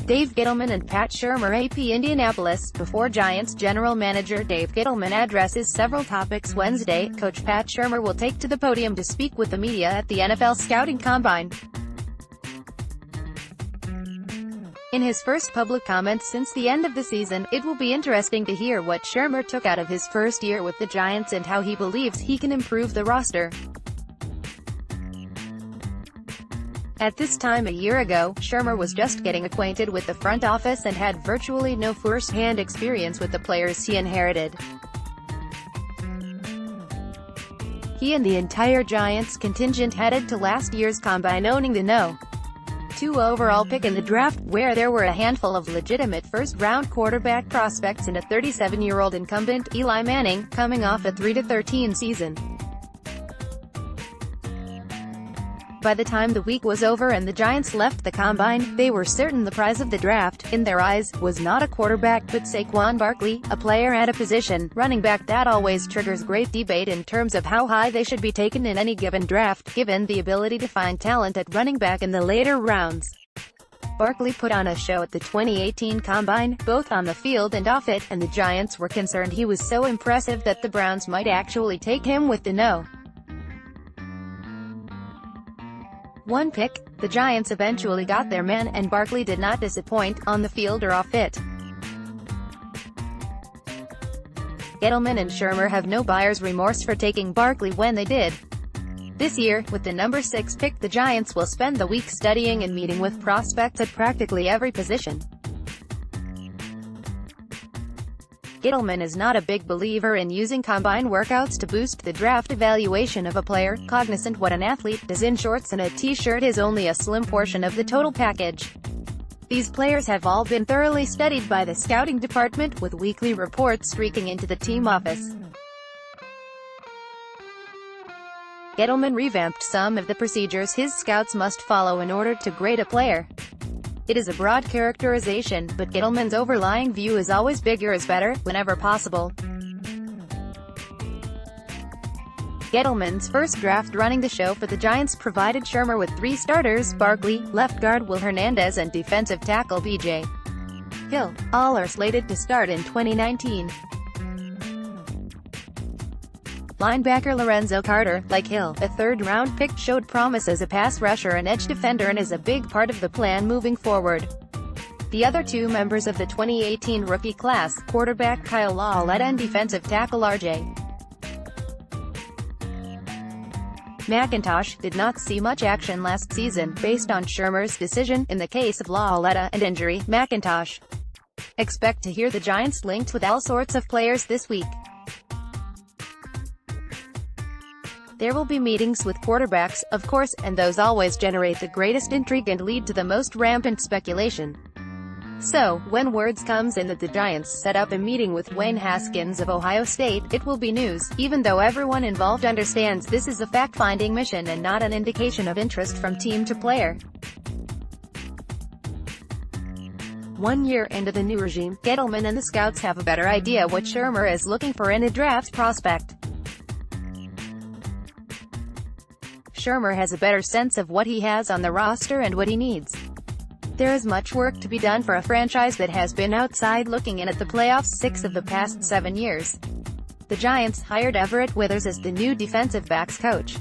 Dave Gettleman and Pat Shurmur AP Indianapolis. Before Giants general manager Dave Gettleman addresses several topics Wednesday, coach Pat Shurmur will take to the podium to speak with the media at the NFL Scouting Combine. In his first public comments since the end of the season, it will be interesting to hear what Shurmur took out of his first year with the Giants and how he believes he can improve the roster. At this time a year ago, Shurmur was just getting acquainted with the front office and had virtually no first-hand experience with the players he inherited. He and the entire Giants contingent headed to last year's combine owning the No. 2 overall pick in the draft, where there were a handful of legitimate first-round quarterback prospects and a 37-year-old incumbent, Eli Manning, coming off a 3-13 season. By the time the week was over and the Giants left the combine, they were certain the prize of the draft, in their eyes, was not a quarterback but Saquon Barkley, a player at a position, running back, that always triggers great debate in terms of how high they should be taken in any given draft, given the ability to find talent at running back in the later rounds. Barkley put on a show at the 2018 Combine, both on the field and off it, and the Giants were concerned he was so impressive that the Browns might actually take him with the No. 1 pick. The Giants eventually got their man, and Barkley did not disappoint, on the field or off it. Gettleman and Shurmur have no buyer's remorse for taking Barkley when they did. This year, with the number 6 pick, the Giants will spend the week studying and meeting with prospects at practically every position. Gettleman is not a big believer in using combine workouts to boost the draft evaluation of a player, cognizant what an athlete does in shorts and a t-shirt is only a slim portion of the total package. These players have all been thoroughly studied by the scouting department, with weekly reports streaking into the team office. Gettleman revamped some of the procedures his scouts must follow in order to grade a player. It is a broad characterization, but Gettleman's overlying view is always bigger is better, whenever possible. Gettleman's first draft running the show for the Giants provided Shurmur with 3 starters: Barkley, left guard Will Hernandez, and defensive tackle B.J. Hill. All are slated to start in 2019. Linebacker Lorenzo Carter, like Hill, a third-round pick, showed promise as a pass rusher and edge defender and is a big part of the plan moving forward. The other 2 members of the 2018 rookie class, quarterback Kyle Lauletta and defensive tackle R.J. McIntosh, did not see much action last season, based on Shurmur's decision. In the case of Lauletta and injury, McIntosh. Expect to hear the Giants linked with all sorts of players this week. There will be meetings with quarterbacks, of course, and those always generate the greatest intrigue and lead to the most rampant speculation. So, when words comes in that the Giants set up a meeting with Wayne Haskins of Ohio State, it will be news, even though everyone involved understands this is a fact-finding mission and not an indication of interest from team to player. 1 year into the new regime, Gettleman and the scouts have a better idea what Shurmur is looking for in a draft prospect. Shurmur has a better sense of what he has on the roster and what he needs. There is much work to be done for a franchise that has been outside looking in at the playoffs 6 of the past 7 years. The Giants hired Everett Withers as the new defensive backs coach.